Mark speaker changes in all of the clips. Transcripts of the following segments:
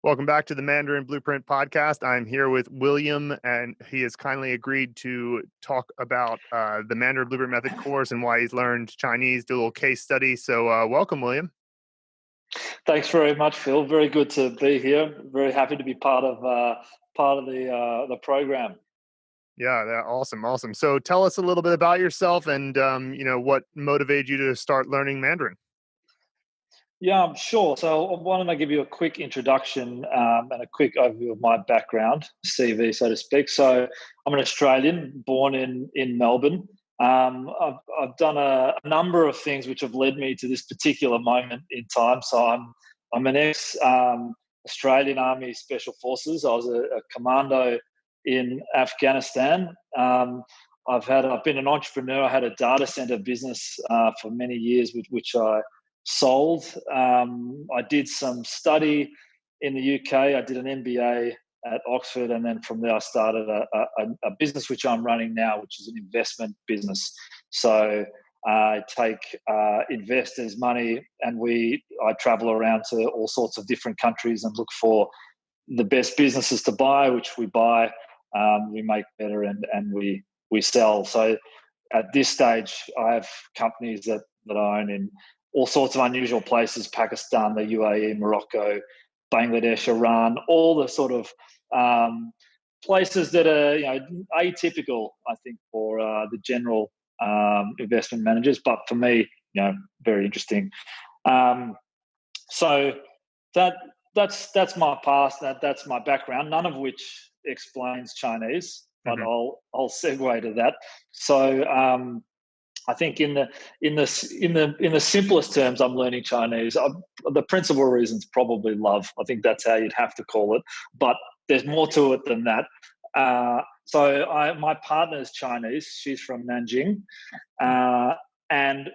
Speaker 1: Welcome back to the Mandarin Blueprint podcast. I'm here with William, and he has kindly agreed to talk about the Mandarin Blueprint Method course and why he's learned Chinese, do a little case study. So welcome, William.
Speaker 2: Thanks very much, Phil. Very good to be here. Very happy to be part of the program.
Speaker 1: Yeah, awesome. So tell us a little bit about yourself and what motivated you to start learning Mandarin.
Speaker 2: Yeah, sure. So why don't I give you a quick introduction and a quick overview of my background, CV, so to speak. So I'm an Australian, born in Melbourne. I've done a number of things which have led me to this particular moment in time. So I'm an ex Australian Army Special Forces. I was a commando in Afghanistan. I've been an entrepreneur. I had a data center business for many years, which I sold. I did some study in the UK. I did an MBA at Oxford, and then from there I started a business which I'm running now, which is an investment business. So I take investors' money, and I travel around to all sorts of different countries and look for the best businesses to buy, which we buy, we make better, and we sell. So at this stage, I have companies that I own in all sorts of unusual places: Pakistan, the UAE, Morocco, Bangladesh, Iran, all the sort of places that are atypical, I think, for the general investment managers. But for me, very interesting. So that's my past. That's my background. None of which explains Chinese, but I'll segue to that. So I think in the simplest terms, I'm learning Chinese. The principal reason's probably love. I think that's how you'd have to call it. But there's more to it than that. So my partner is Chinese. She's from Nanjing, and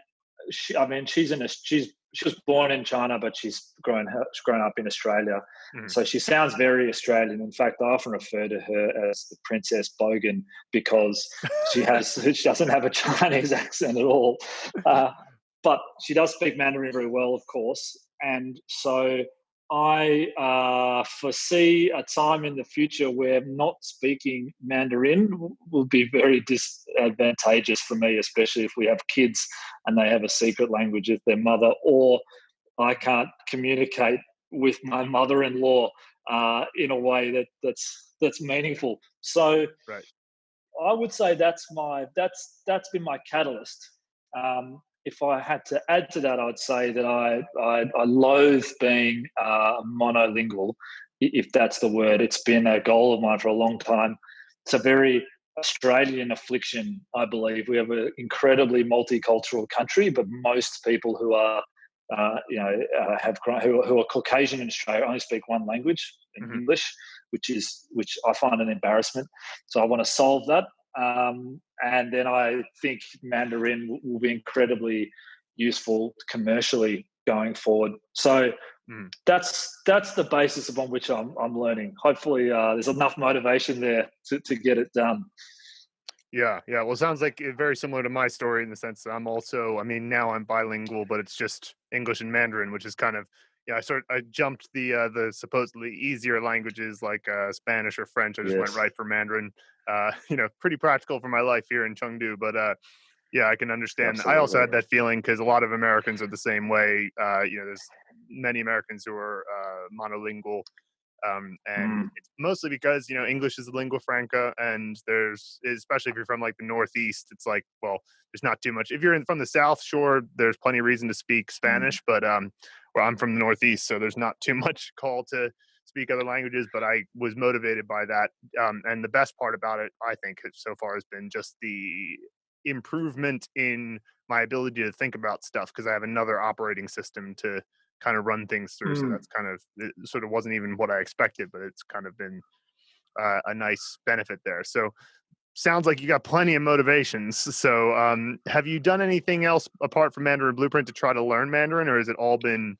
Speaker 2: she was born in China, but she's grown up in Australia. So she sounds very Australian. In fact, I often refer to her as the Princess Bogan because she doesn't have a Chinese accent at all. But she does speak Mandarin very well, of course. And so I foresee a time in the future where not speaking Mandarin will be very disadvantageous for me, especially if we have kids and they have a secret language with their mother, or I can't communicate with my mother-in-law in a way that's meaningful. So
Speaker 1: right.
Speaker 2: I would say that's been my catalyst. If I had to add to that, I'd say that I loathe being monolingual, if that's the word. It's been a goal of mine for a long time. It's a very Australian affliction, I believe. We have an incredibly multicultural country, but most people who are who are Caucasian in Australia only speak one language, English, which I find an embarrassment. So I want to solve that. And then I think Mandarin will be incredibly useful commercially going forward. So that's the basis upon which I'm learning. Hopefully there's enough motivation there to get it done.
Speaker 1: Yeah. Well, it sounds like very similar to my story in the sense that now I'm bilingual, but it's just English and Mandarin, which is kind of, I jumped the supposedly easier languages like Spanish or French. I just went right for Mandarin. Pretty practical for my life here in Chengdu, but I can understand. Absolutely. I also had that feeling because a lot of Americans are the same way. There's many Americans who are monolingual. And it's mostly because English is the lingua franca, and especially if you're from like the Northeast, it's like, well, there's not too much. If you're from the South, sure, there's plenty of reason to speak Spanish, but I'm from the Northeast, so there's not too much call to speak other languages. But I was motivated by that, and the best part about it, I think, so far has been just the improvement in my ability to think about stuff because I have another operating system to kind of run things through. So that's it sort of wasn't even what I expected, but it's kind of been a nice benefit there. So sounds like you got plenty of motivations. So have you done anything else apart from Mandarin Blueprint to try to learn Mandarin, or has it all been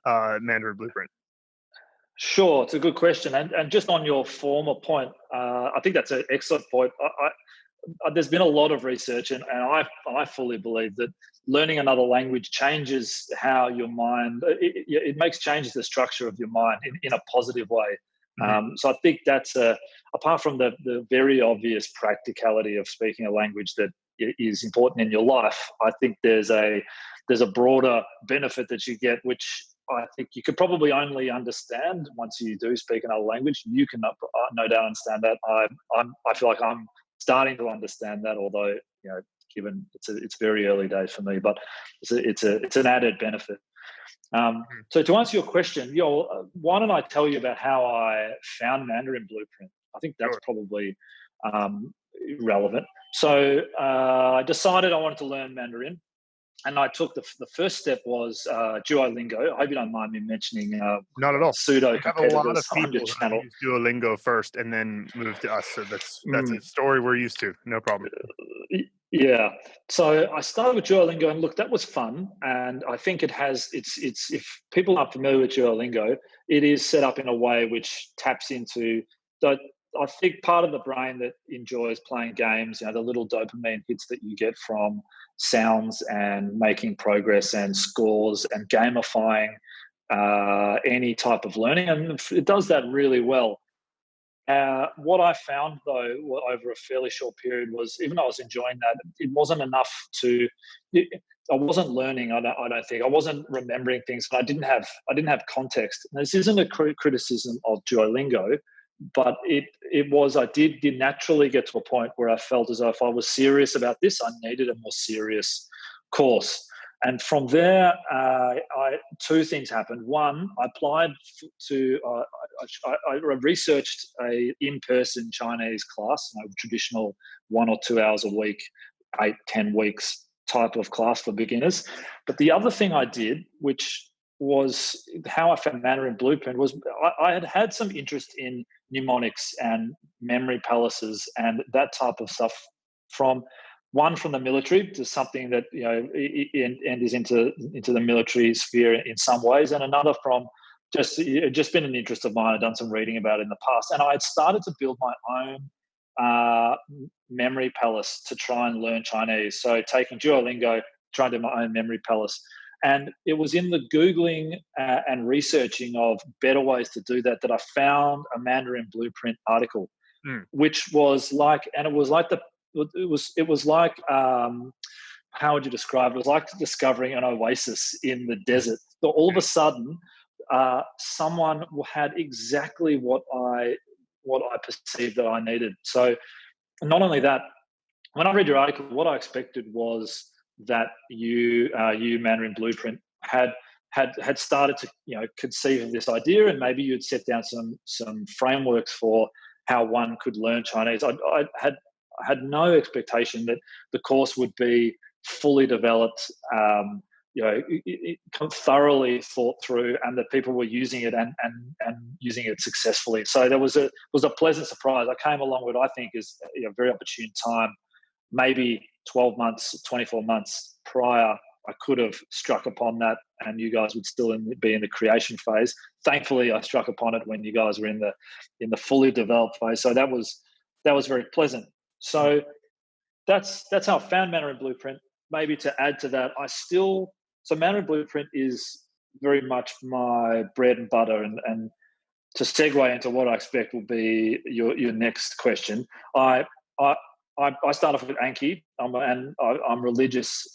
Speaker 1: Mandarin Blueprint?
Speaker 2: Sure, it's a good question. And just on your former point, I think that's an excellent point. there's been a lot of research, and I fully believe that learning another language changes how your mind, it makes changes the structure of your mind in a positive way.
Speaker 1: Hmm.
Speaker 2: So I think that's apart from the very obvious practicality of speaking a language that is important in your life. I think there's a broader benefit that you get, which I think you could probably only understand once you do speak another language. You can no doubt understand that. I feel like I'm starting to understand that, although given it's very early days for me, but it's an added benefit. So to answer your question, why don't I tell you about how I found Mandarin Blueprint? I think that's
Speaker 1: Sure.
Speaker 2: probably relevant. So I decided I wanted to learn Mandarin, and I took the first step was Duolingo. I hope you don't mind me mentioning
Speaker 1: Not at all.
Speaker 2: pseudo
Speaker 1: We have a lot
Speaker 2: competitors
Speaker 1: of
Speaker 2: on your
Speaker 1: people who
Speaker 2: channel.
Speaker 1: use Duolingo first and then move to us, so that's a
Speaker 2: Mm.
Speaker 1: story we're used to. No problem.
Speaker 2: Yeah. So I started with Duolingo, and look, that was fun. And I think it's if people aren't familiar with Duolingo, it is set up in a way which taps into the, I think, part of the brain that enjoys playing games, the little dopamine hits that you get from sounds and making progress and scores and gamifying any type of learning. And it does that really well. What I found, though, over a fairly short period was, even though I was enjoying that, it wasn't enough to. I wasn't learning. I don't think I wasn't remembering things. I didn't have context. And this isn't a criticism of Duolingo, but it was. I did naturally get to a point where I felt as though if I was serious about this, I needed a more serious course. And from there, two things happened. One, I applied to. I researched a in-person Chinese class, traditional 1 or 2 hours a week, 8, 10 weeks type of class for beginners. But the other thing I did, which was how I found Mandarin Blueprint, was I had some interest in mnemonics and memory palaces and that type of stuff from the military, to something that and is into the military sphere in some ways, and another from just been an interest of mine. I've done some reading about it in the past, and I had started to build my own memory palace to try and learn Chinese. So taking Duolingo, trying to do my own memory palace, and it was in the googling and researching of better ways to do that I found a Mandarin Blueprint article,
Speaker 1: Mm.
Speaker 2: which was like, and it was like how would you describe it? It was like discovering an oasis in the desert. So all of a sudden, someone had exactly what I perceived that I needed. So not only that, when I read your article, what I expected was that you Mandarin Blueprint had started to conceive of this idea, and maybe you'd set down some frameworks for how one could learn Chinese. I had no expectation that the course would be fully developed, thoroughly thought through, and that people were using it and using it successfully. So there was a pleasant surprise. I came along what I think is a very opportune time. Maybe 12 months, 24 months prior, I could have struck upon that, and you guys would still be in the creation phase. Thankfully, I struck upon it when you guys were in the fully developed phase. So that was very pleasant. So that's how I found Mandarin Blueprint. Maybe to add to that, so Mandarin Blueprint is very much my bread and butter, and to segue into what I expect will be your next question. I start off with Anki, and I'm religious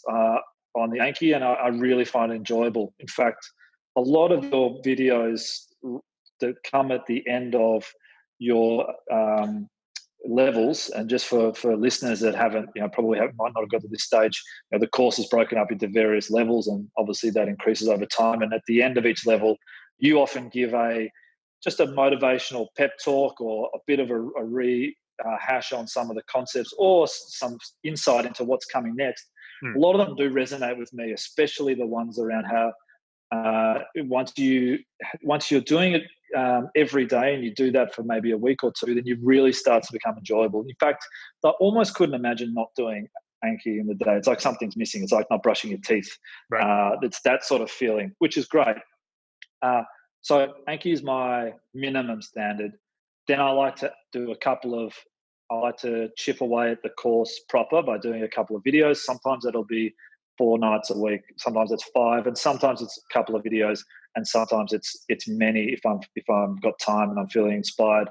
Speaker 2: on the Anki, and I really find it enjoyable. In fact, a lot of your videos that come at the end of your levels, and just for listeners that haven't, might not have got to this stage, the course is broken up into various levels, and obviously that increases over time. And at the end of each level, you often give just a motivational pep talk, or a bit of a rehash on some of the concepts, or some insight into what's coming next.
Speaker 1: Mm.
Speaker 2: A lot of them do resonate with me, especially the ones around how once you're doing it every day, and you do that for maybe a week or two, then you really start to become enjoyable. In fact, I almost couldn't imagine not doing Anki in the day. It's like something's missing. It's like not brushing your teeth.
Speaker 1: Right.
Speaker 2: It's that sort of feeling, which is great. So Anki is my minimum standard. Then I like to do a couple of I like to chip away at the course proper by doing a couple of videos. Sometimes it'll be 4 nights a week. Sometimes it's 5, and sometimes it's a couple of videos, and sometimes it's many if I'm got time and I'm feeling inspired.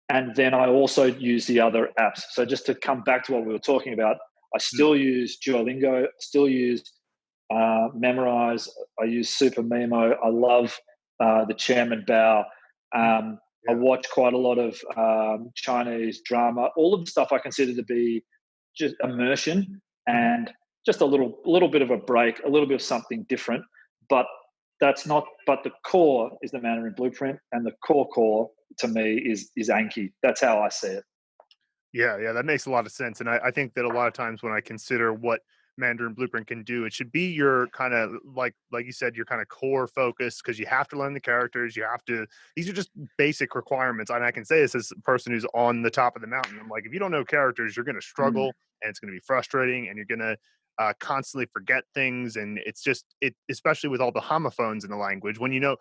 Speaker 2: And then I also use the other apps. So just to come back to what we were talking about, I
Speaker 1: Mm,
Speaker 2: still use Duolingo, still use Memorize. I use Super Memo. I love the Chairman Bao.
Speaker 1: mm,
Speaker 2: I
Speaker 1: yeah.
Speaker 2: watch quite a lot of Chinese drama. All of the stuff I consider to be just immersion
Speaker 1: Mhm.
Speaker 2: and just a little bit of a break, a little bit of something different. But that's not. But the core is the Mandarin Blueprint, and the core to me is Anki. That's how I see it.
Speaker 1: Yeah, yeah, that makes a lot of sense. And I think that a lot of times when I consider what Mandarin Blueprint can do, it should be your kind of like you said, your kind of core focus because you have to learn the characters. You have to, these are just basic requirements. And I can say this as a person who's on the top of the mountain. I'm like, if you don't know characters, you're going to
Speaker 2: Mm,
Speaker 1: struggle and it's going to be frustrating and you're going to constantly forget things. And it's just, especially with all the homophones in the language, when the,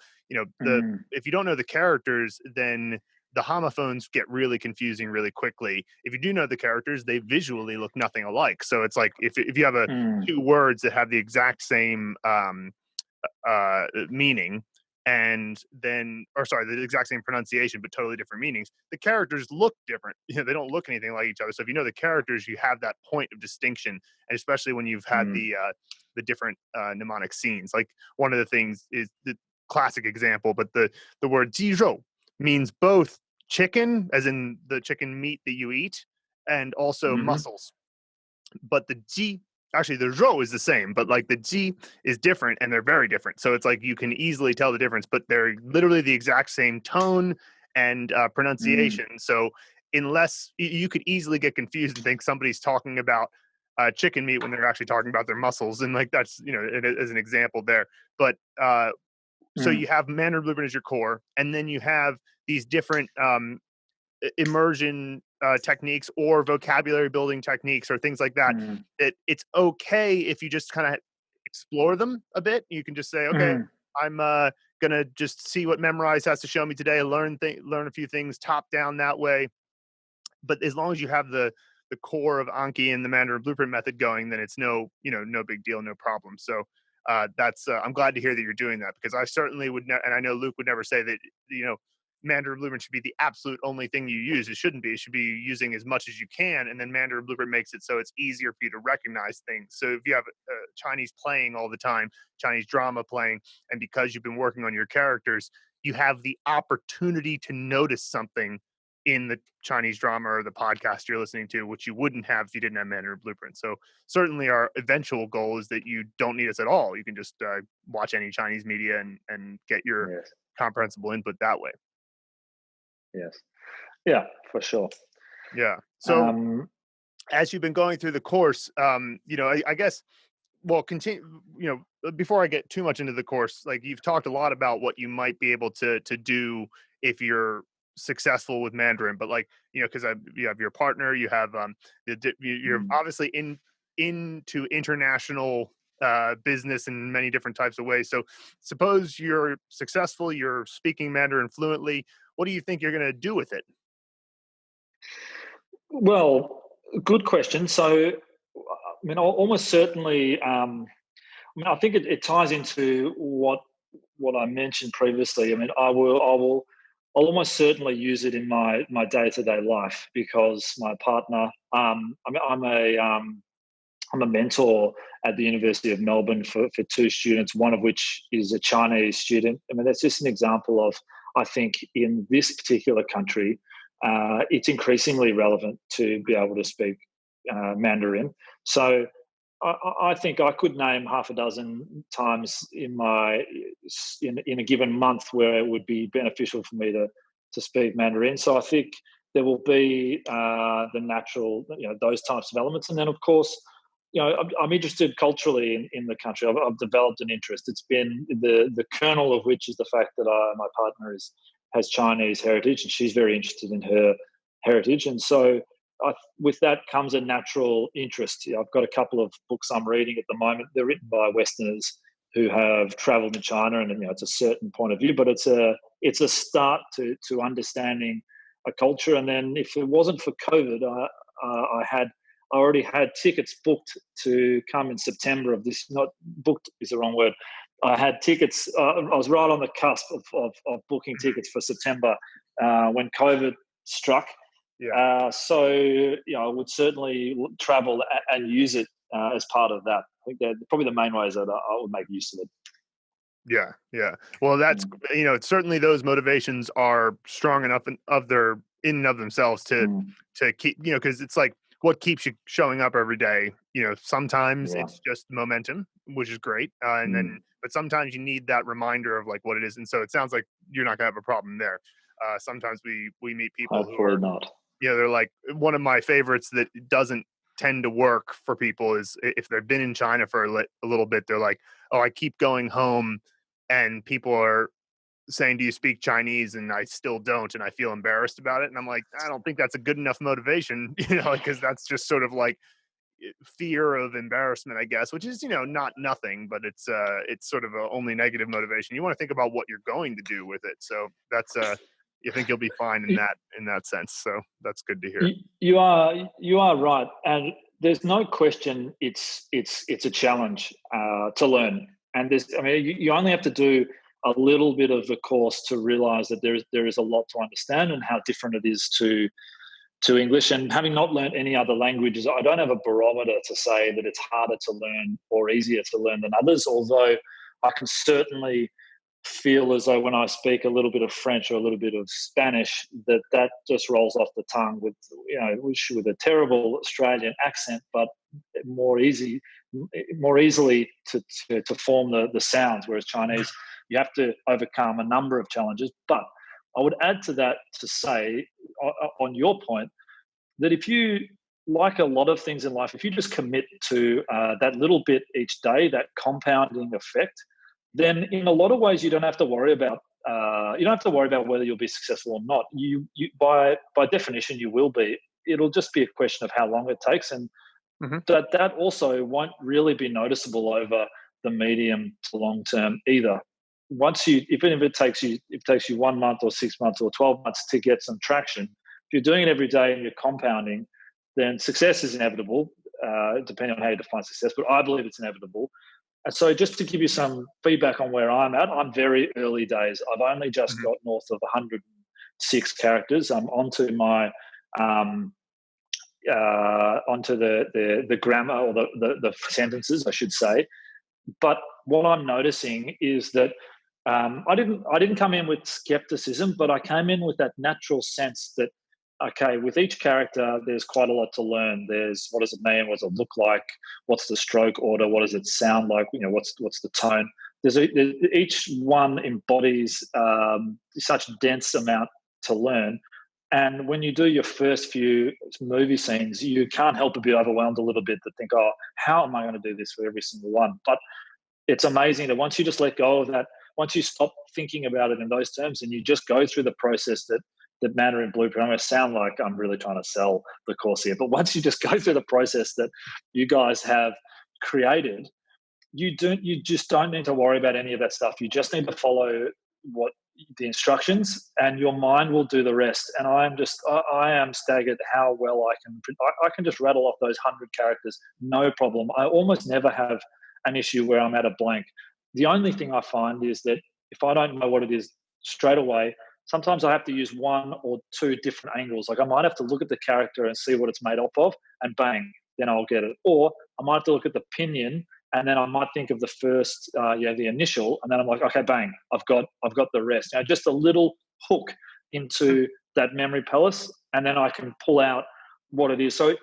Speaker 2: mm,
Speaker 1: if you don't know the characters, then the homophones get really confusing really quickly. If you do know the characters, they visually look nothing alike. So it's like if you have a
Speaker 2: mm,
Speaker 1: two words that have the exact same meaning and then or sorry the exact same pronunciation but totally different meanings, the characters look different. They don't look anything like each other. So if you know the characters, you have that point of distinction, and especially when you've had
Speaker 2: mm,
Speaker 1: the different mnemonic scenes. Like one of the things is the classic example, but the word 鸡肉 means both chicken as in the chicken meat that you eat and also
Speaker 2: mhm,
Speaker 1: muscles. But the G, actually the Zhou is the same, but like the G is different and they're very different. So it's like you can easily tell the difference, but they're literally the exact same tone and
Speaker 2: mm,
Speaker 1: pronunciation. So unless you could easily get confused and think somebody's talking about chicken meat when they're actually talking about their muscles, and like that's as an example there. But so
Speaker 2: mm,
Speaker 1: you have Mandarin Blueprint as your core, and then you have these different immersion techniques or vocabulary building techniques or things like that.
Speaker 2: mm,
Speaker 1: It's okay if you just kind of explore them a bit. You can just say, okay,
Speaker 2: mm,
Speaker 1: I'm gonna just see what Memorize has to show me today. Learn a few things top down that way. But as long as you have the core of Anki and the Mandarin Blueprint method going, then it's no big deal, no problem. So that's I'm glad to hear that you're doing that because I certainly would, and I know Luke would never say that Mandarin Blueprint should be the absolute only thing you use. It shouldn't be. It should be using as much as you can, and then Mandarin Blueprint makes it so it's easier for you to recognize things. So if you have Chinese playing all the time, Chinese drama playing, and because you've been working on your characters, you have the opportunity to notice something in the Chinese drama or the podcast you're listening to, which you wouldn't have if you didn't have Mandarin Blueprint. So certainly our eventual goal is that you don't need us at all. You can just watch any Chinese media and get your
Speaker 2: yes,
Speaker 1: comprehensible input that way.
Speaker 2: yes. Yeah, for sure.
Speaker 1: Yeah. So
Speaker 2: Um,
Speaker 1: as you've been going through the course, I guess, well, continue, before I get too much into the course, like you've talked a lot about what you might be able to do if you're successful with Mandarin, but like, because you have your partner, you have you're
Speaker 2: mm.
Speaker 1: obviously into international business in many different types of ways. So suppose you're successful, you're speaking Mandarin fluently. What do you think you're going to do with it?
Speaker 2: Well, good question. So, I mean, almost certainly. I mean, I think it ties into what I mentioned previously. I mean, I'll almost certainly use it in my day to day life because my partner. I'm a mentor at the University of Melbourne for two students, one of which is a Chinese student. I mean, that's just an example of, I think, in this particular country, it's increasingly relevant to be able to speak Mandarin. So I think I could name half a dozen times in a given month where it would be beneficial for me to speak Mandarin. So I think there will be the natural, those types of elements, and then of course, I'm interested culturally in the country. I've developed an interest. It's been the kernel of which is the fact that my partner has Chinese heritage, and she's very interested in her heritage, and so with that comes a natural interest. I've got a couple of books I'm reading at the moment. They're written by Westerners who have travelled in China, and it's a certain point of view, but it's a start to understanding a culture. And then if it wasn't for COVID, I already had tickets booked to come in September of this. Not booked is the wrong word. I had tickets. I was right on the cusp of booking tickets for September when COVID struck.
Speaker 1: Yeah.
Speaker 2: So I would certainly travel and use it as part of that. I think they're probably the main ways that I would make use of it.
Speaker 1: Yeah, yeah. Well, that's
Speaker 2: Mm,
Speaker 1: certainly those motivations are strong enough in and of themselves
Speaker 2: mm,
Speaker 1: to keep because it's like what keeps you showing up every day. Sometimes
Speaker 2: yeah.
Speaker 1: it's just momentum, which is great, and then
Speaker 2: Mm,
Speaker 1: but sometimes you need that reminder of like what it is. And so it sounds like you're not gonna have a problem there. Sometimes we meet people who
Speaker 2: hopefully
Speaker 1: are
Speaker 2: not.
Speaker 1: they're like one of my favorites that doesn't tend to work for people is if they've been in China for a little bit, they're like, oh, I keep going home and people are saying, "Do you speak Chinese?" And I still don't, and I feel embarrassed about it. And I'm like, I don't think that's a good enough motivation, because that's just sort of like fear of embarrassment, I guess, which is not nothing, but it's sort of a only negative motivation. You want to think about what you're going to do with it. So that's you think you'll be fine in that sense. So that's good to hear.
Speaker 2: You are right, and there's no question it's a challenge to learn. And you only have to do a little bit of the course to realize that there is a lot to understand and how different it is to English. And having not learned any other languages, I don't have a barometer to say that it's harder to learn or easier to learn than others. Although I can certainly feel as though when I speak a little bit of French or a little bit of Spanish, that just rolls off the tongue with a terrible Australian accent, but more easy, more easily to form the sounds. Whereas Chinese, you have to overcome a number of challenges. But I would add to that to say, on your point, that if you like a lot of things in life, if you just commit to that little bit each day, that compounding effect, then in a lot of ways you don't have to worry about whether you'll be successful or not. You by definition you will be. It'll just be a question of how long it takes, and
Speaker 1: Hmm.
Speaker 2: that also won't really be noticeable over the medium to long term either. Even if it takes you 1 month or 6 months or 12 months to get some traction, if you're doing it every day and you're compounding, then success is inevitable, depending on how you define success. But I believe it's inevitable. And so, just to give you some feedback on where I'm at, I'm very early days. I've only just
Speaker 1: Hmm.
Speaker 2: got north of 106 characters. I'm um, onto the grammar or the sentences, I should say. But what I'm noticing is that I didn't come in with skepticism, but I came in with that natural sense that okay, with each character, there's quite a lot to learn. There's what does it mean? What does it look like? What's the stroke order? What does it sound like? What's the tone? Each one embodies such dense amount to learn. And when you do your first few movie scenes, you can't help but be overwhelmed a little bit to think, oh, how am I going to do this for every single one? But it's amazing that once you just let go of that, once you stop thinking about it in those terms and you just go through the process that Mandarin Blueprint, I'm going to sound like I'm really trying to sell the course here, but once you just go through the process that you guys have created, you just don't need to worry about any of that stuff. You just need to follow what the instructions, and your mind will do the rest. And I am staggered how well I can just rattle off those 100 characters, no problem. I almost never have an issue where I'm at a blank. The only thing I find is that if I don't know what it is straight away, sometimes I have to use one or two different angles. Like I might have to look at the character and see what it's made up of, and bang, then I'll get it. Or I might have to look at the pinion, and then I might think of the first, the initial, and then I'm like, okay, bang, I've got the rest. Just a little hook into that memory palace, and then I can pull out what it is. So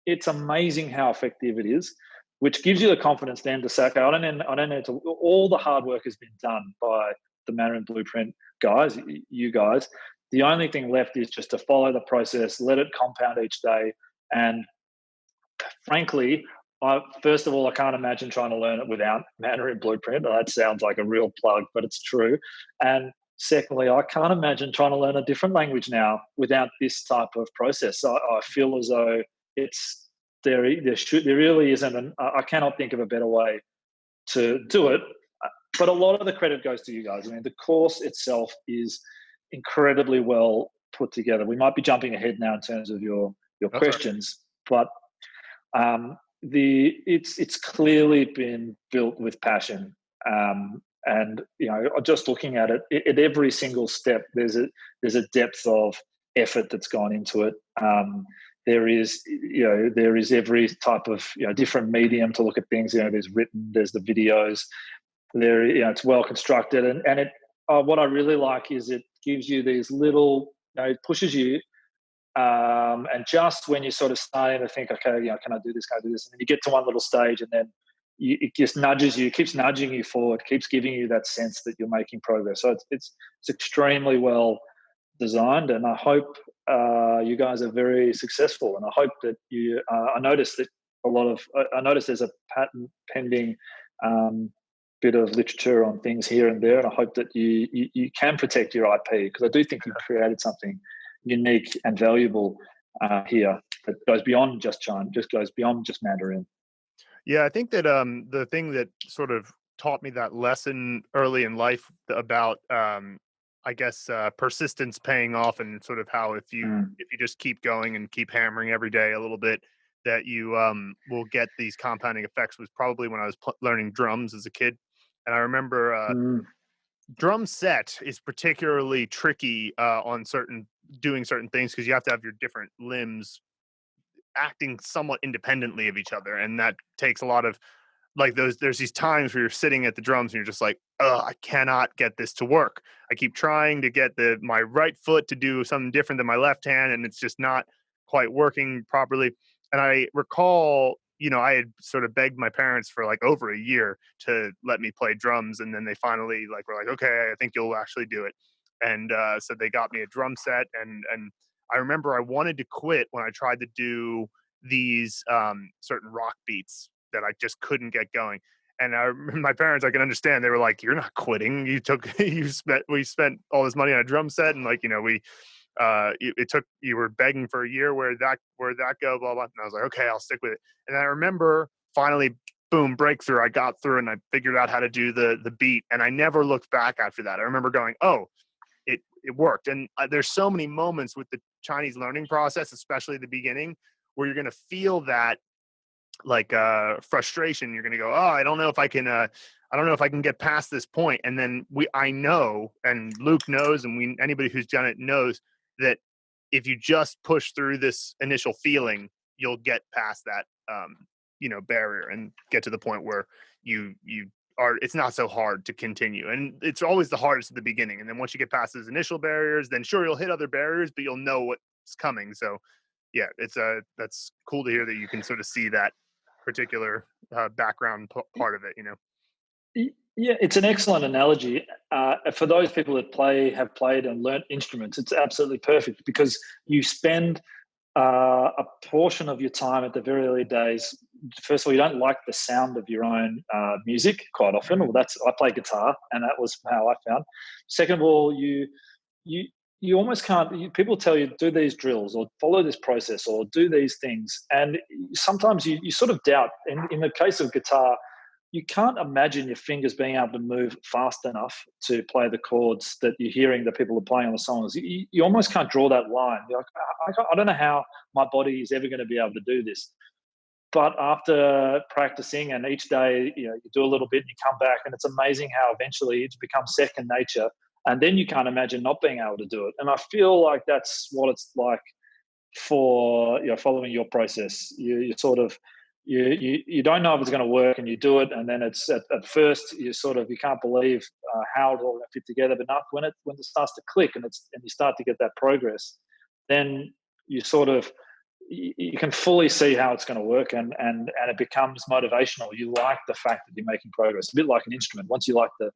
Speaker 2: it's amazing how effective it is, which gives you the confidence then to say, okay, I don't need to. All the hard work has been done by the Mandarin Blueprint guys, you guys. The only thing left is just to follow the process, let it compound each day, and frankly, first of all, I can't imagine trying to learn it without Mandarin Blueprint. That sounds like a real plug, but it's true. And secondly, I can't imagine trying to learn a different language now without this type of process. So I feel as though there really isn't. I cannot think of a better way to do it. But a lot of the credit goes to you guys. I mean, the course itself is incredibly well put together. We might be jumping ahead now in terms of your
Speaker 1: That's all right.
Speaker 2: questions, but it's clearly been built with passion. And just looking at it, at every single step, there's a depth of effort that's gone into it. There is every type of different medium to look at things. There's written, there's the videos. It's well constructed, and it. What I really like is it gives you these little, it pushes you, and just when you're sort of starting to think, okay, can I do this? Can I do this? And then you get to one little stage, and then it just nudges you, keeps nudging you forward, keeps giving you that sense that you're making progress. So it's extremely well designed, and I hope you guys are very successful. And I hope that you. I noticed that I noticed there's a patent pending. Bit of literature on things here and there, and I hope that you can protect your IP, because I do think you've created something unique and valuable here that goes beyond just China, just goes beyond just Mandarin.
Speaker 1: Yeah, I think that the thing that sort of taught me that lesson early in life about I guess persistence paying off, and sort of how
Speaker 2: Mm.
Speaker 1: if you just keep going and keep hammering every day a little bit, that you will get these compounding effects, was probably when I was learning drums as a kid. And I remember
Speaker 2: Mm.
Speaker 1: drum set is particularly tricky on certain doing certain things, because you have to have your different limbs acting somewhat independently of each other, and that takes a lot of, like, there's these times where you're sitting at the drums and you're just like, oh, I cannot get this to work. I keep trying to get my right foot to do something different than my left hand, and it's just not quite working properly. And I recall, I had sort of begged my parents for like over a year to let me play drums, and then they finally like were like, okay, I think you'll actually do it. And so they got me a drum set, and I remember I wanted to quit when I tried to do these certain rock beats that I just couldn't get going. And my parents, I can understand. They were like, "You're not quitting. We spent all this money on a drum set, and like, it took, you were begging for a year. Where'd that go? Blah blah." And I was like, "Okay, I'll stick with it." And I remember finally, boom, breakthrough. I got through and I figured out how to do the beat, and I never looked back after that. I remember going, "Oh, it worked." And there's so many moments with the Chinese learning process, especially the beginning, where you're going to feel that like frustration. You're going to go, oh, I don't know if I can get past this point. And then I know, and Luke knows, and anybody who's done it knows, that if you just push through this initial feeling, you'll get past that barrier, and get to the point where you are, it's not so hard to continue. And it's always the hardest at the beginning, and then once you get past those initial barriers, then sure, you'll hit other barriers, but you'll know what's coming. So yeah, that's cool to hear that you can sort of see that particular background part of it.
Speaker 2: Yeah, it's an excellent analogy. For those people that have played and learnt instruments, it's absolutely perfect, because you spend a portion of your time at the very early days. First of all, you don't like the sound of your own music quite often. Well, I play guitar, and that was how I found. Second of all, you you almost can't. People tell you do these drills or follow this process or do these things, and sometimes you sort of doubt. In the case of guitar, you can't imagine your fingers being able to move fast enough to play the chords that you're hearing that people are playing on the songs. You almost can't draw that line. You're like, I don't know how my body is ever going to be able to do this. But after practicing, and each day, you do a little bit and you come back, and it's amazing how eventually it becomes second nature. And then you can't imagine not being able to do it. And I feel like that's what it's like for following your process. You sort of you don't know if it's going to work, and you do it, and then it's at first you can't believe how it's all going to fit together. But not when it starts to click, and you start to get that progress, then you sort of you can fully see how it's going to work, and it becomes motivational. You like the fact that you're making progress, a bit like an instrument. Once you like the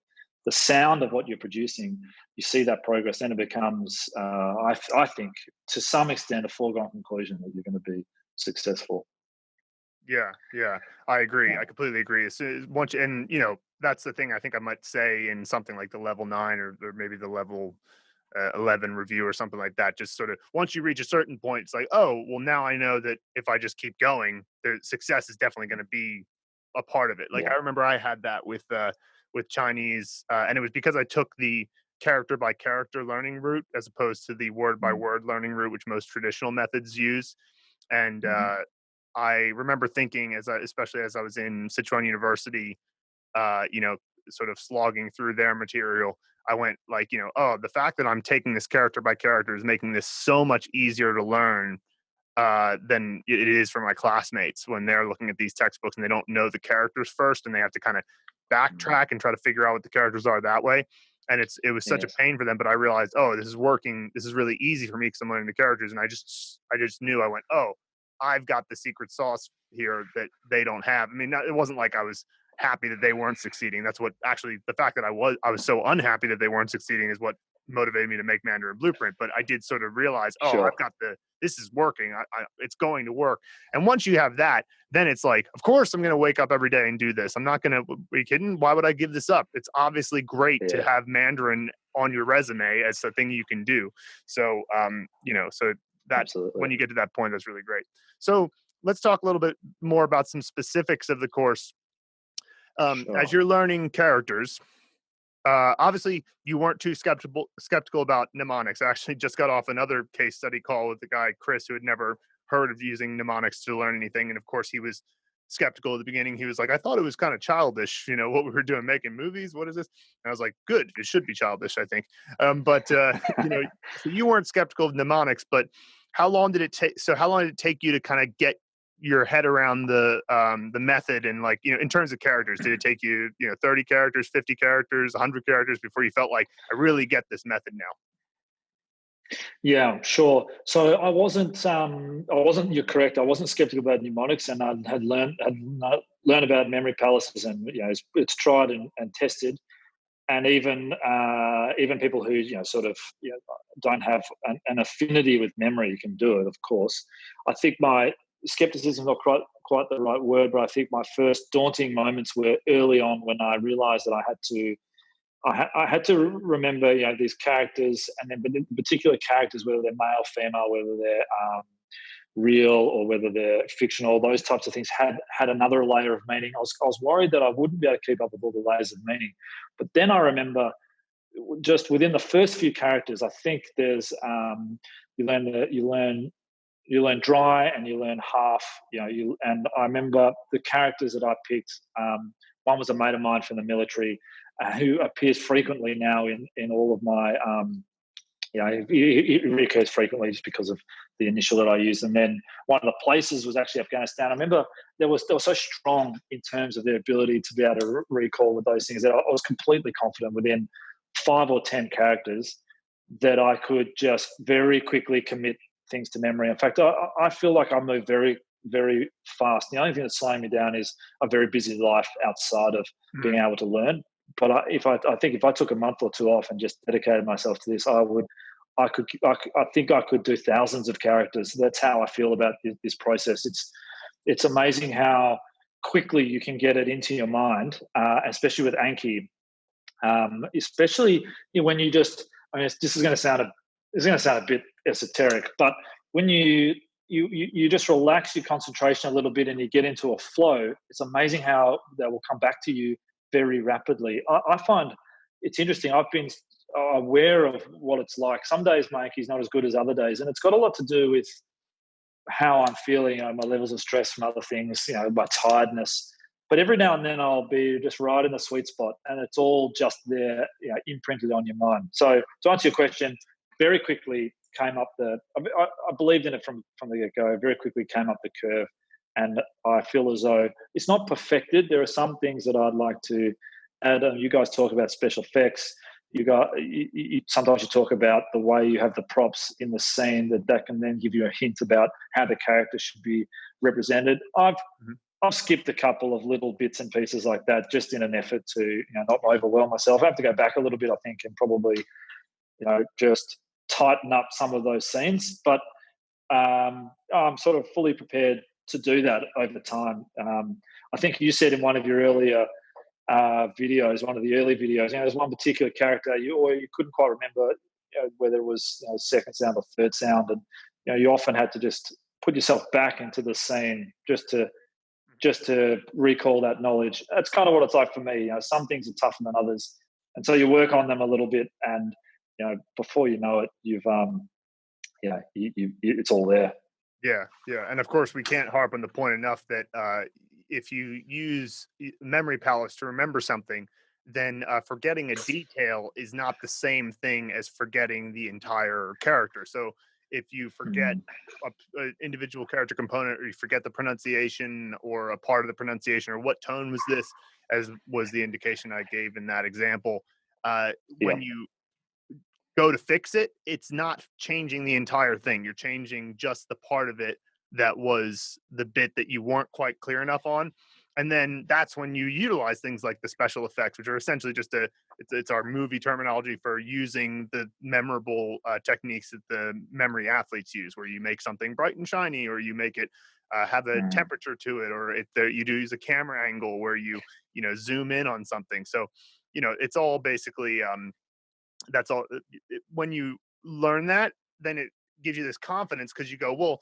Speaker 2: sound of what you're producing, you see that progress, then it becomes, I think, to some extent, a foregone conclusion that you're going to be successful.
Speaker 1: Yeah, yeah, I agree.
Speaker 2: Yeah.
Speaker 1: I completely agree. As soon as once, and that's the thing I think I might say in something like the level 9, or maybe the level 11 review or something like that. Just sort of once you reach a certain point, it's like, oh, well, now I know that if I just keep going, the success is definitely going to be a part of it. Like
Speaker 2: Yeah.
Speaker 1: I remember I had that with Chinese, and it was because I took character by character learning route as opposed to the word by
Speaker 2: Mm.
Speaker 1: word learning route, which most traditional methods use. And
Speaker 2: Mm-hmm.
Speaker 1: I remember thinking, especially as I was in Sichuan University, you know, sort of slogging through their material, I went like, oh, the fact that I'm taking this character by character is making this so much easier to learn than it is for my classmates when they're looking at these textbooks and they don't know the characters first and they have to kind of
Speaker 2: Mm.
Speaker 1: backtrack and try to figure out what the characters are that way. And it was such a
Speaker 2: Yes.
Speaker 1: pain for them, but I realized, oh, this is working. This is really easy for me because I'm learning the characters, and I just knew. I went, oh, I've got the secret sauce here that they don't have. I mean, it wasn't like I was happy that they weren't succeeding. That's what actually the fact that I was so unhappy that they weren't succeeding is what motivated me to make Mandarin Blueprint. But I did sort of realize, oh,
Speaker 2: Sure.
Speaker 1: I've got this is working. It's going to work. And once you have that, then it's like, of course, I'm going to wake up every day and do this. I'm not going to. Are you kidding? Why would I give this up? It's obviously great to
Speaker 2: Yeah.
Speaker 1: have Mandarin on your resume as a thing you can do. So, so that
Speaker 2: Absolutely.
Speaker 1: when you get to that point, that's really great. So let's talk a little bit more about some specifics of the course. As
Speaker 2: Sure.
Speaker 1: you're learning characters, obviously, you weren't too skeptical about mnemonics. I actually just got off another case study call with the guy Chris, who had never heard of using mnemonics to learn anything, and of course, he was skeptical at the beginning. He was like, "I thought it was kind of childish, what we were doing, making movies. What is this?" And I was like, "Good, it should be childish, I think." But so you weren't skeptical of mnemonics, but how long did it take? So, how long did it take you to kind of get your head around the method and like in terms of characters, did it take you 30 characters, 50 characters, 100 characters before you felt like I really get this method now?
Speaker 2: Yeah, sure. So I wasn't. You're correct. I wasn't skeptical about mnemonics, and I learned about memory palaces, and it's tried and tested. And even people who sort of don't have an affinity with memory can do it. Of course, I think my skepticism is not quite the right word, but I think my first daunting moments were early on when I realized that I had to remember these characters, and then particular characters, whether they're male, female, whether they're real or whether they're fictional, those types of things had another layer of meaning. I was worried that I wouldn't be able to keep up with all the layers of meaning. But then I remember just within the first few characters, I think there's you learn dry and you learn half. And I remember the characters that I picked. One was a mate of mine from the military who appears frequently now in all of my it reoccurs frequently just because of the initial that I used. And then one of the places was actually Afghanistan. I remember they were so strong in terms of their ability to be able to recall with those things that I was completely confident within 5 or 10 characters that I could just very quickly commit things to memory. In fact, I feel like I move very, very fast. The only thing that's slowing me down is a very busy life outside of being
Speaker 1: Mhm.
Speaker 2: able to learn. But I think if I took a month or two off and just dedicated myself to this, I think I could do thousands of characters. That's how I feel about this process. It's amazing how quickly you can get it into your mind, especially with Anki. Especially when you just, I mean, this is going to sound a bit esoteric, but when you just relax your concentration a little bit and you get into a flow, it's amazing how that will come back to you very rapidly. I find it's interesting. I've been aware of what it's like. Some days my Anki's not as good as other days, and it's got a lot to do with how I'm feeling, my levels of stress from other things, my tiredness. But every now and then I'll be just right in the sweet spot, and it's all just there, imprinted on your mind. So to answer your question, very quickly came up I believed in it from the get go. Very quickly came up the curve, and I feel as though it's not perfected. There are some things that I'd like to add. You guys talk about special effects. Sometimes you talk about the way you have the props in the scene that can then give you a hint about how the character should be represented.
Speaker 1: Mhm.
Speaker 2: I've skipped a couple of little bits and pieces like that just in an effort to not overwhelm myself. I have to go back a little bit, I think, and probably just tighten up some of those scenes. But I'm sort of fully prepared to do that over time. I think you said in one of your earlier videos, one of the early videos, there's one particular character you couldn't quite remember whether it was second sound or third sound, and you often had to just put yourself back into the scene just to recall that knowledge. That's kind of what it's like for me. Some things are tougher than others. And so you work on them a little bit, and before you know it, you've it's all there.
Speaker 1: Yeah, yeah, and of course, we can't harp on the point enough that if you use memory palace to remember something, then forgetting a detail is not the same thing as forgetting the entire character. So if you forget
Speaker 2: Mm,
Speaker 1: a individual character component, or you forget the pronunciation or a part of the pronunciation, or what tone was this, as was the indication I gave in that example, uh,
Speaker 2: yeah.
Speaker 1: when you go to fix it, it's not changing the entire thing. You're changing just the part of it that was the bit that you weren't quite clear enough on. And then that's when you utilize things like the special effects, which are essentially just it's our movie terminology for using the memorable techniques that the memory athletes use, where you make something bright and shiny, or you make it have a
Speaker 2: Mm,
Speaker 1: temperature to it, or if there, you do use a camera angle where you zoom in on something. So it's all basically that's all when you learn that, then it gives you this confidence because you go, well,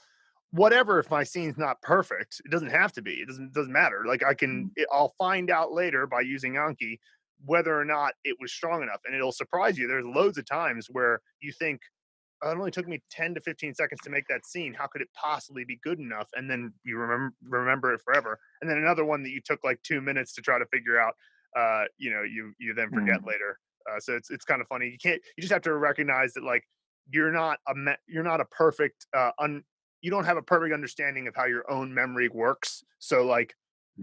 Speaker 1: whatever, if my scene's not perfect, it doesn't have to be, it doesn't matter, like
Speaker 2: mm,
Speaker 1: I'll find out later by using Anki whether or not it was strong enough, and it'll surprise you. There's loads of times where you think, "Oh, it only took me 10 to 15 seconds to make that scene. How could it possibly be good enough?" And then you remember it forever. And then another one that you took like 2 minutes to try to figure out, you then forget
Speaker 2: mm,
Speaker 1: later. So it's kind of funny. You just have to recognize that, like, you're not a perfect you don't have a perfect understanding of how your own memory works. So, like,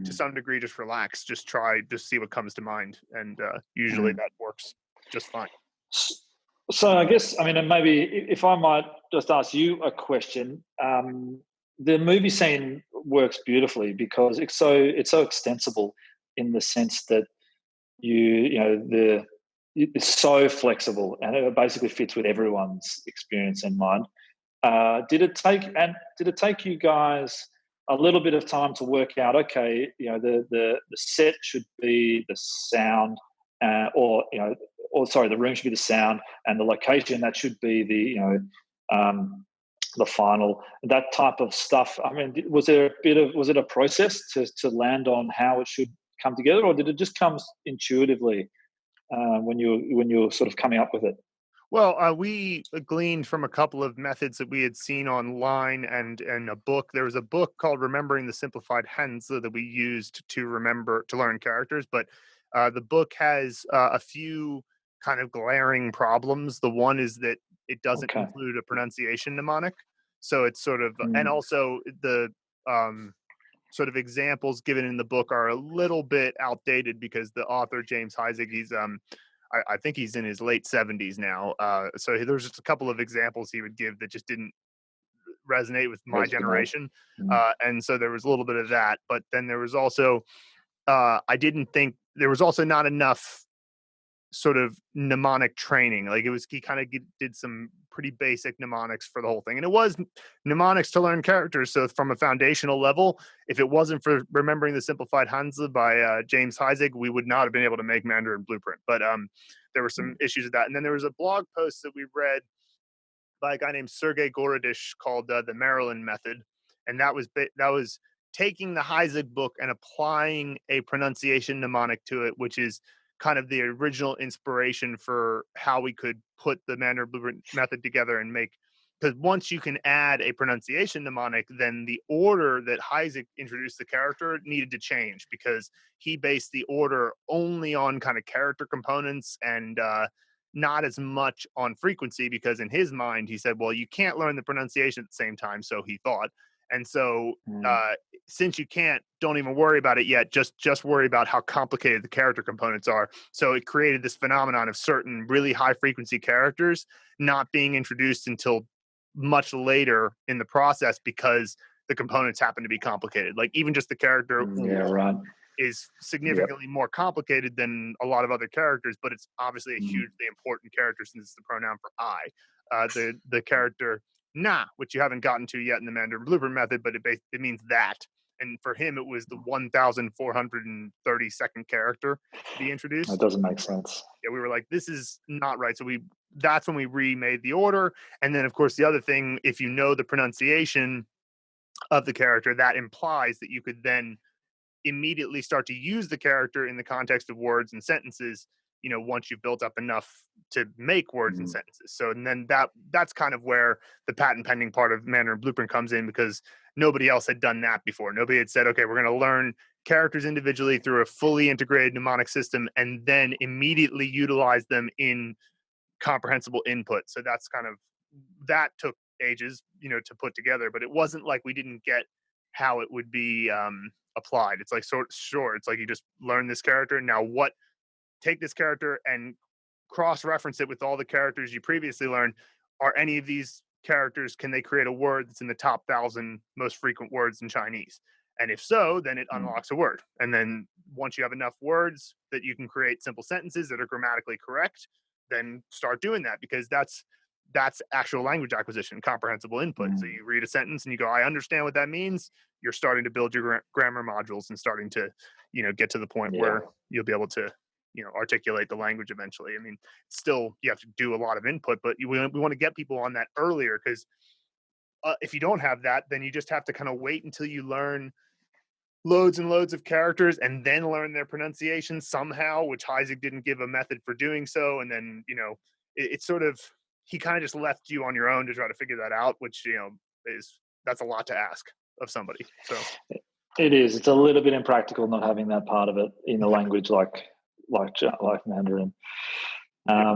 Speaker 1: to
Speaker 2: mm,
Speaker 1: some degree, just relax, just see what comes to mind, and usually
Speaker 2: mm.
Speaker 1: that works just fine.
Speaker 2: S- So I guess, I mean, and maybe if I might just ask you a question, the movie scene works beautifully because it's so extensible in the sense that it's so flexible and it basically fits with everyone's experience in mind. Did it take you guys a little bit of time to work out? Okay, the set should be the sound, or sorry, the room should be the sound, and the location that should be the final, that type of stuff. I mean, was it a process to land on how it should come together, or did it just come intuitively when you were sort of coming up with it?
Speaker 1: Well, we gleaned from a couple of methods that we had seen online and a book. There was a book called "Remembering the Simplified Hanzi" that we used to learn characters, but the book has a few kind of glaring problems. The one is that it doesn't
Speaker 2: Okay.
Speaker 1: include a pronunciation mnemonic, so it's sort of, and
Speaker 2: Mm,
Speaker 1: also the um, sort of examples given in the book are a little bit outdated because the author James Heisig, I think he's in his late 70s now. So there's just a couple of examples he would give that just didn't resonate with my
Speaker 2: resonate.
Speaker 1: generation.
Speaker 2: Mm,
Speaker 1: And so there was a little bit of that. But then there was also, I didn't think there was also not enough sort of mnemonic training. Like, he kind of did some pretty basic mnemonics for the whole thing. And it was mnemonics to learn characters. So from a foundational level, if it wasn't for Remembering the Simplified Hansa by James Heisig, we would not have been able to make Mandarin Blueprint. But there were some
Speaker 2: mm,
Speaker 1: issues with that. And then there was a blog post that we read by a guy named Sergey Gorodish called the Maryland Method, and that was taking the Heisig book and applying a pronunciation mnemonic to it, which is kind of the original inspiration for how we could put the Mandarin Blueprint method together and make. Because once you can add a pronunciation mnemonic, then the order that Heisig introduced the character needed to change because he based the order only on kind of character components and not as much on frequency, because in his mind he said, well, you can't learn the pronunciation at the same time, so he thought. And so
Speaker 2: mm,
Speaker 1: uh since you can't, don't even worry about it yet, just worry about how complicated the character components are. So it created this phenomenon of certain really high frequency characters not being introduced until much later in the process because the components happen to be complicated. Like, even just the character
Speaker 2: yeah, right.
Speaker 1: is
Speaker 2: Yep.
Speaker 1: significantly more complicated than a lot of other characters, but it's obviously a
Speaker 2: Mm,
Speaker 1: hugely important character since it's the pronoun for I. The character "na," which you haven't gotten to yet in the Mandarin Blueprint method, but it means that. And for him, it was the 1,432nd character to be
Speaker 2: that
Speaker 1: introduced.
Speaker 2: doesn't make sense.
Speaker 1: Yeah, we were like, this is not right. So that's when we remade the order. And then, of course, the other thing, if you know the pronunciation of the character, that implies that you could then immediately start to use the character in the context of words and sentences once you've built up enough to make words and
Speaker 2: Mm.
Speaker 1: sentences. So, and then that's kind of where the patent pending part of Mandarin Blueprint comes in, because nobody else had done that before. Nobody had said, okay, we're going to learn characters individually through a fully integrated mnemonic system and then immediately utilize them in comprehensible input. So that's kind of, that took ages, to put together, but it wasn't like we didn't get how it would be applied. It's like, sure, it's like you just learn this character. Now what, take this character and cross reference it with all the characters you previously learned. Are any of these characters, can they create a word that's in the top 1,000 most frequent words in Chinese? And if so, then it
Speaker 2: Mm.
Speaker 1: unlocks a word. And then once you have enough words that you can create simple sentences that are grammatically correct, then start doing that, because that's actual language acquisition, comprehensible input. So
Speaker 2: Mm.
Speaker 1: you read a sentence and you go, I understand what that means. You're starting to build your grammar modules and starting to, get to the point
Speaker 2: Yeah.
Speaker 1: where you'll be able to, articulate the language eventually. I mean, still, you have to do a lot of input, but we want to get people on that earlier, because if you don't have that, then you just have to kind of wait until you learn loads and loads of characters and then learn their pronunciation somehow, which Isaac didn't give a method for doing so. And then, it's sort of, he kind of just left you on your own to try to figure that out, which, that's a lot to ask of somebody. So,
Speaker 2: It is. It's a little bit impractical not having that part of it in a
Speaker 1: yeah,
Speaker 2: language like Mandarin.
Speaker 1: yeah,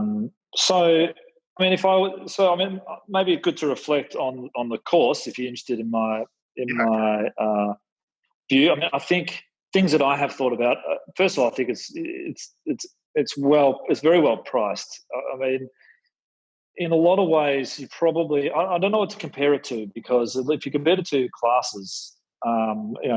Speaker 2: So, I mean, maybe good to reflect on the course if you're interested in my in
Speaker 1: yeah, sure.
Speaker 2: my view. I mean, I think things that I have thought about. First of all, I think it's very well priced. I mean, in a lot of ways, you probably I don't know what to compare it to, because if you compare it to classes,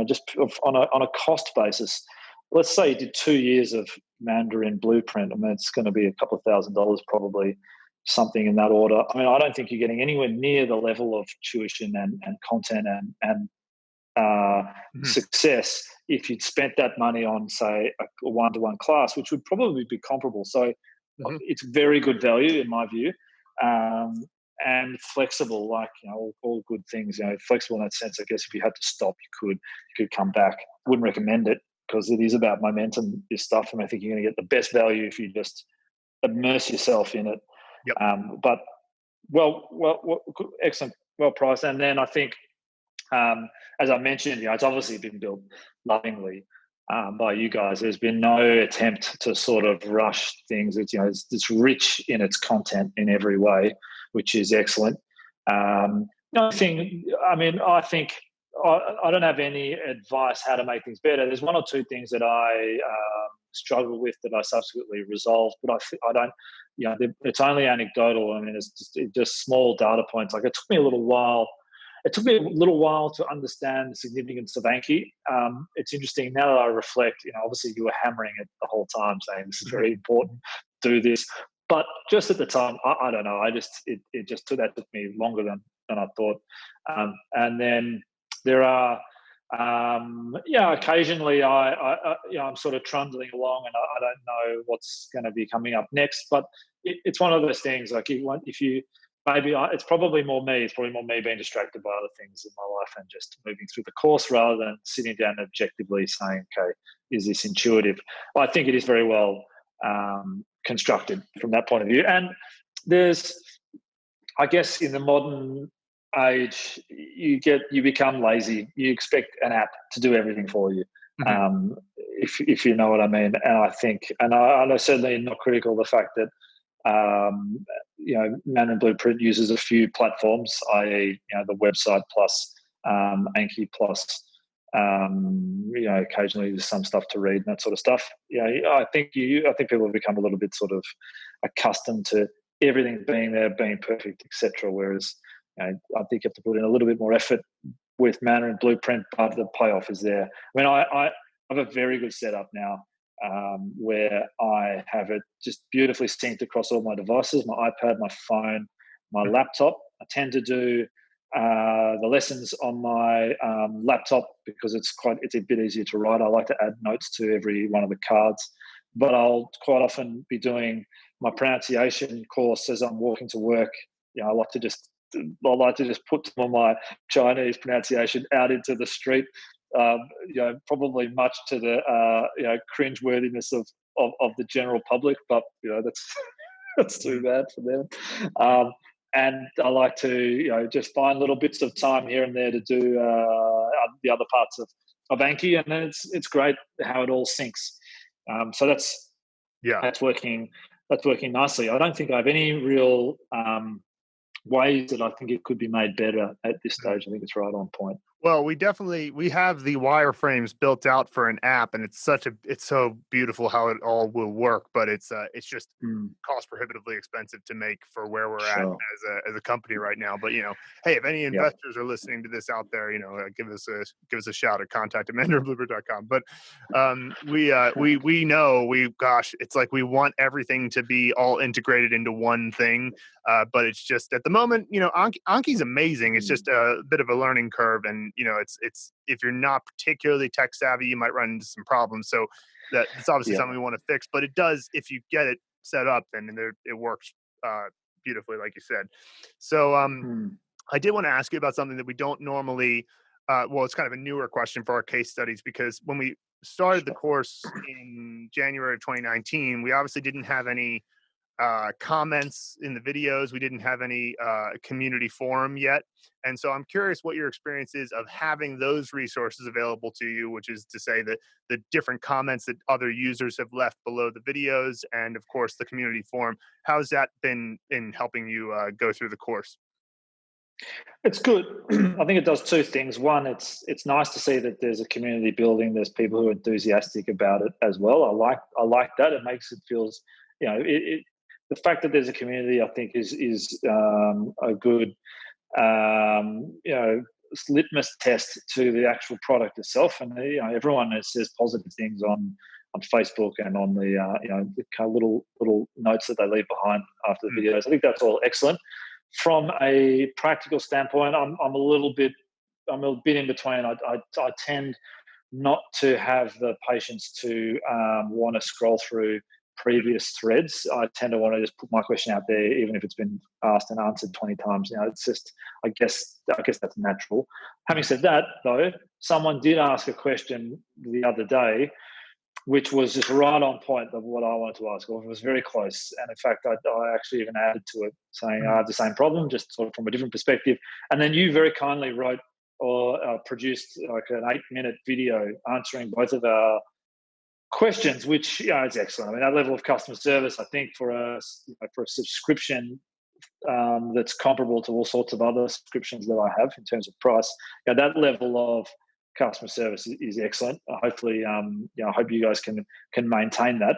Speaker 2: just on a cost basis, let's say you did 2 years of Mandarin Blueprint. I mean, it's going to be a couple of $1,000s probably, something in that order. I mean, I don't think you're getting anywhere near the level of tuition and content and uh,
Speaker 1: Mhm,
Speaker 2: success if you'd spent that money on, say, a one-to-one class, which would probably be comparable. So
Speaker 1: mhm,
Speaker 2: it's very good value in my view, um, and flexible, like, all good things. Flexible in that sense. I guess if you had to stop, you could come back. Wouldn't recommend it, because it is about momentum. This stuff, and I think you're going to get the best value if you just immerse yourself in it.
Speaker 1: yep,
Speaker 2: But excellent, well priced. And then I think, um, as I mentioned, it's obviously been built lovingly, by you guys. There's been no attempt to sort of rush things. It's rich in its content in every way, which is excellent. The thing, I mean, I think I don't have any advice how to make things better. There's one or two things that I struggle with that I subsequently resolved, but I don't. It's only anecdotal. I mean, it's just small data points. Like, it took me a little while. It took me a little while to understand the significance of Anki. It's interesting now that I reflect. Obviously you were hammering it the whole time, saying this is
Speaker 1: mhm,
Speaker 2: very important. Do this, but just at the time, I don't know. It just took me longer than I thought. And then there are, occasionally I'm sort of trundling along, and I don't know what's going to be coming up next. But it's one of those things. Like, if you maybe it's probably more me. It's probably more me being distracted by other things in my life and just moving through the course rather than sitting down and objectively saying, okay, is this intuitive? Well, I think it is very well constructed from that point of view. And there's, I guess, in the modern age, you become lazy. You expect an app to do everything for you.
Speaker 1: mhm,
Speaker 2: If you know what I mean. And I think, and I'm certainly not critical of the fact that, Mandarin Blueprint uses a few platforms, i.e., the website plus, Anki plus, occasionally there's some stuff to read and that sort of stuff. I think people have become a little bit sort of accustomed to everything being there, being perfect, etc. Whereas, I think you have to put in a little bit more effort with Mandarin Blueprint, but the payoff is there. I mean, I have a very good setup now, where I have it just beautifully synced across all my devices, my iPad, my phone, my
Speaker 1: mhm,
Speaker 2: laptop. I tend to do the lessons on my laptop because it's a bit easier to write. I like to add notes to every one of the cards, but I'll quite often be doing my pronunciation course as I'm walking to work. I like to just put some of my Chinese pronunciation out into the street. Probably much to the cringe worthiness of the general public, but that's that's too bad for them. And I like to just find little bits of time here and there to do the other parts of Anki, and then it's great how it all syncs. So
Speaker 1: Yeah.
Speaker 2: that's working nicely. I don't think I have any real ways that I think it could be made better at this stage. I think it's right on point.
Speaker 1: Well, we have the wireframes built out for an app, and it's so beautiful how it all will work, but it's just
Speaker 2: Mm,
Speaker 1: cost prohibitively expensive to make for where we're at
Speaker 2: sure.
Speaker 1: as a company right now. But hey, if any
Speaker 2: Yep.
Speaker 1: investors are listening to this out there, give us a shout at contact at mandarinblueprint.com. But we know gosh, it's like we want everything to be all integrated into one thing. But it's just at the moment, Anki's amazing. It's
Speaker 2: Mm,
Speaker 1: just a bit of a learning curve, and it's if you're not particularly tech savvy, you might run into some problems. So that's obviously
Speaker 2: yep.
Speaker 1: something we want to fix. But it does if you get it set up, then it works beautifully, like you said. So
Speaker 2: Mm,
Speaker 1: I did want to ask you about something that we don't normally. Well, it's kind of a newer question for our case studies because when we started the
Speaker 2: sure.
Speaker 1: course in January of 2019, we obviously didn't have any comments in the videos. We didn't have any community forum yet. And so I'm curious what your experience is of having those resources available to you, which is to say that the different comments that other users have left below the videos and, of course, the community forum. How's that been in helping you go through the course?
Speaker 2: It's good. I think it does two things. One, it's nice to see that there's a community building. There's people who are enthusiastic about it as well. I like that. It makes it feels, the fact that there's a community, I think, is a good litmus test to the actual product itself. And everyone says positive things on Facebook and on the kind of little notes that they leave behind after the
Speaker 1: Mm,
Speaker 2: videos. I think that's all excellent. From a practical standpoint, I'm a bit in between. I tend not to have the patience to want to scroll through previous threads. I tend to want to just put my question out there, even if it's been asked and answered 20 times. It's just, I guess that's natural. Having
Speaker 1: mm,
Speaker 2: said that, though, someone did ask a question the other day, which was just right on point of what I wanted to ask. It was very close. And in fact, I actually even added to it saying I
Speaker 1: mm.
Speaker 2: have the same problem, just sort of from a different perspective. And then you very kindly wrote or produced like an 8-minute video answering both of our questions, which is excellent. I mean, that level of customer service, I think, for a subscription that's comparable to all sorts of other subscriptions that I have in terms of price. That level of customer service is excellent. Hopefully, I hope you guys can maintain that.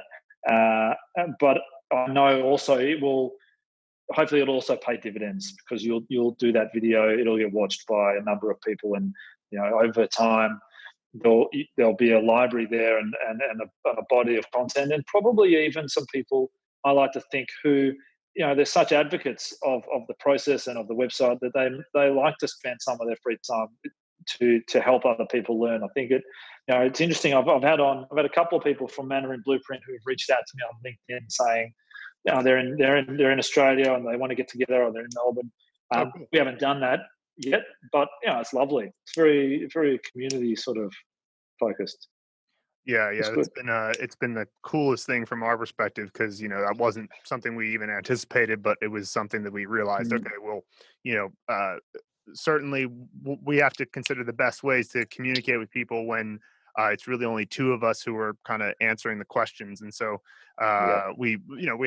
Speaker 2: But I know also it will. Hopefully, it'll also pay dividends because you'll do that video. It'll get watched by a number of people, and over time there'll be a library there and a body of content, and probably even some people I like to think who they're such advocates of the process and of the website that they like to spend some of their free time to help other people learn. I think it's interesting. I've had a couple of people from Mandarin Blueprint who've reached out to me on LinkedIn saying they're in Australia and they want to get together, or they're in Melbourne.
Speaker 1: Oh, cool.
Speaker 2: We haven't done that yet, but it's lovely. It's very community sort of focused.
Speaker 1: Yeah,
Speaker 2: It's
Speaker 1: yeah,
Speaker 2: good.
Speaker 1: it's been the coolest thing from our perspective because that wasn't something we even anticipated, but it was something that we realized.
Speaker 2: Mm,
Speaker 1: Okay, well, you know, uh, certainly we have to consider the best ways to communicate with people when it's really only two of us who are kind of answering the questions, and so
Speaker 2: yeah.
Speaker 1: we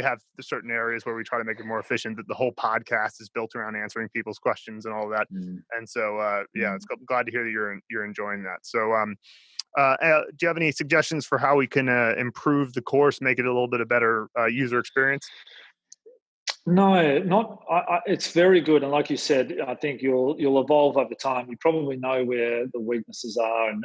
Speaker 1: have certain areas where we try to make it more efficient. That the whole podcast is built around answering people's questions and all of that,
Speaker 2: Mm,
Speaker 1: and so yeah,
Speaker 2: mm.
Speaker 1: it's glad to hear that you're enjoying that. So do you have any suggestions for how we can improve the course, make it a little bit a better user experience?
Speaker 2: No, not. It's very good, and like you said, I think you'll evolve over time. You probably know where the weaknesses are, and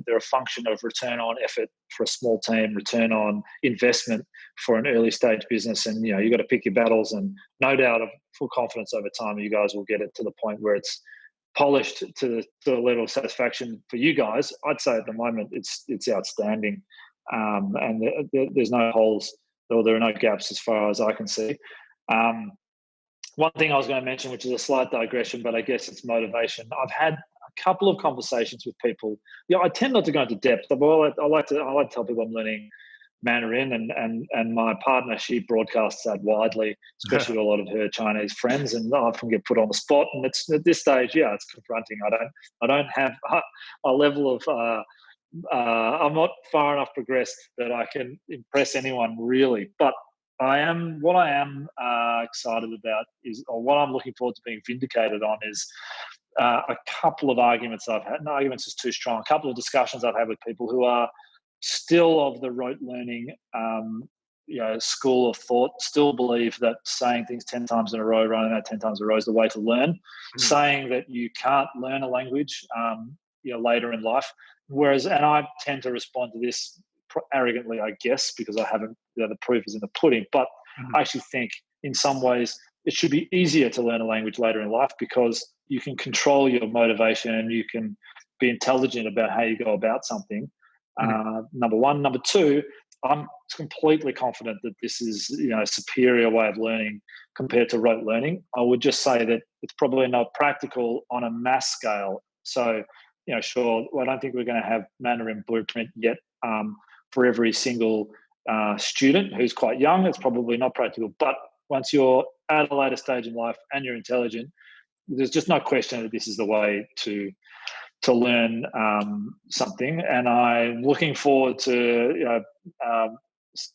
Speaker 2: they're a function of return on effort for a small team, return on investment for an early stage business, and you got to pick your battles. And no doubt, of full confidence over time, you guys will get it to the point where it's polished to the level of satisfaction for you guys. I'd say at the moment it's outstanding, and there's no holes or there are no gaps as far as I can see. Um, One thing I was going to mention, which is a slight digression, but I guess it's motivation. I've had a couple of conversations with people. I tend not to go into depth. I like to tell people I'm learning Mandarin, and my partner, she broadcasts that widely, especially to a lot of her Chinese friends, and I often get put on the spot. And it's at this stage, yeah, it's confronting. I don't have a level of I'm not far enough progressed that I can impress anyone really, but what I am excited about is, or what I'm looking forward to being vindicated on is a couple of arguments I've had. No, arguments is too strong. A couple of discussions I've had with people who are still of the rote learning, school of thought. Still believe that saying things 10 times in a row, running that 10 times in a row, is the way to learn. Saying that you can't learn a language, later in life. Whereas, and I tend to respond to this arrogantly, I guess, because I haven't, the proof is in the pudding. But I actually think in some ways it should be easier to learn a language later in life, because you can control your motivation and you can be intelligent about how you go about something. Number one. Number two, I'm completely confident that this is a superior way of learning compared to rote learning. I would just say that it's probably not practical on a mass scale. So, sure, I don't think we're going to have Mandarin Blueprint yet for every single student who's quite young. It's probably not practical. But once you're at a later stage in life and you're intelligent, there's just no question that this is the way to learn something. And I'm looking forward to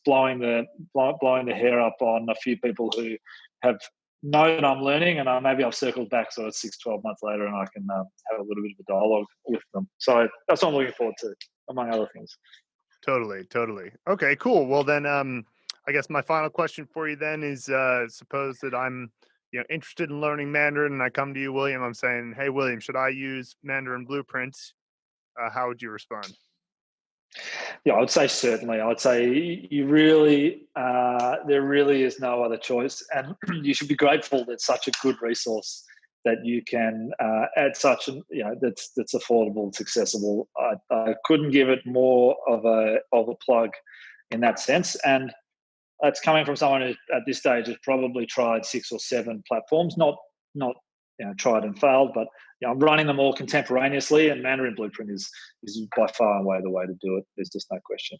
Speaker 2: blowing the hair up on a few people who have known I'm learning, and maybe I've circled back, so it's 6-12 months later, and I can have a little bit of a dialogue with them. So that's what I'm looking forward to, among other things.
Speaker 1: Totally. Okay, cool. Well, then, I guess my final question for you then is, suppose that I'm, interested in learning Mandarin, and I come to you, William. I'm saying, hey, William, should I use Mandarin Blueprint? How would you respond?
Speaker 2: Yeah, I would say certainly. I would say you really, there really is no other choice, and you should be grateful that such a good resource that you can add such an, that's affordable, it's accessible. I couldn't give it more of a plug in that sense, and that's coming from someone who at this stage has probably tried 6 or 7 platforms, not tried and failed, but I'm running them all contemporaneously, and Mandarin Blueprint is by far and away the way to do it. There's just no question.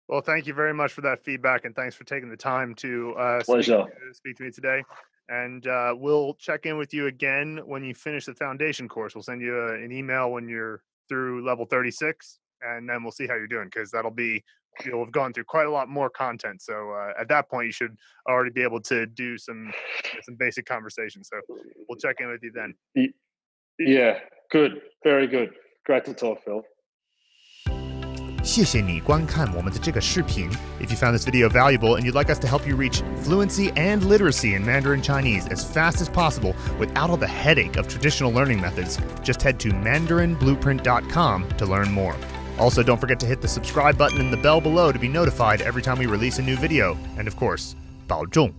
Speaker 1: Well, thank you very much for that feedback, and thanks for taking the time to
Speaker 2: Pleasure.
Speaker 1: speak to me today. And we'll check in with you again when you finish the foundation course. We'll send you an email when you're through level 36, and then we'll see how you're doing, because you'll have gone through quite a lot more content. So at that point, you should already be able to do some basic conversation. So we'll check in with you then.
Speaker 2: Yeah, good. Very good. Great to talk, Phil.
Speaker 3: 谢谢你观看我们的这个视频. If you found this video valuable and you'd like us to help you reach fluency and literacy in Mandarin Chinese as fast as possible without all the headache of traditional learning methods, just head to mandarinblueprint.com to learn more. Also, don't forget to hit the subscribe button and the bell below to be notified every time we release a new video. And of course, 保重.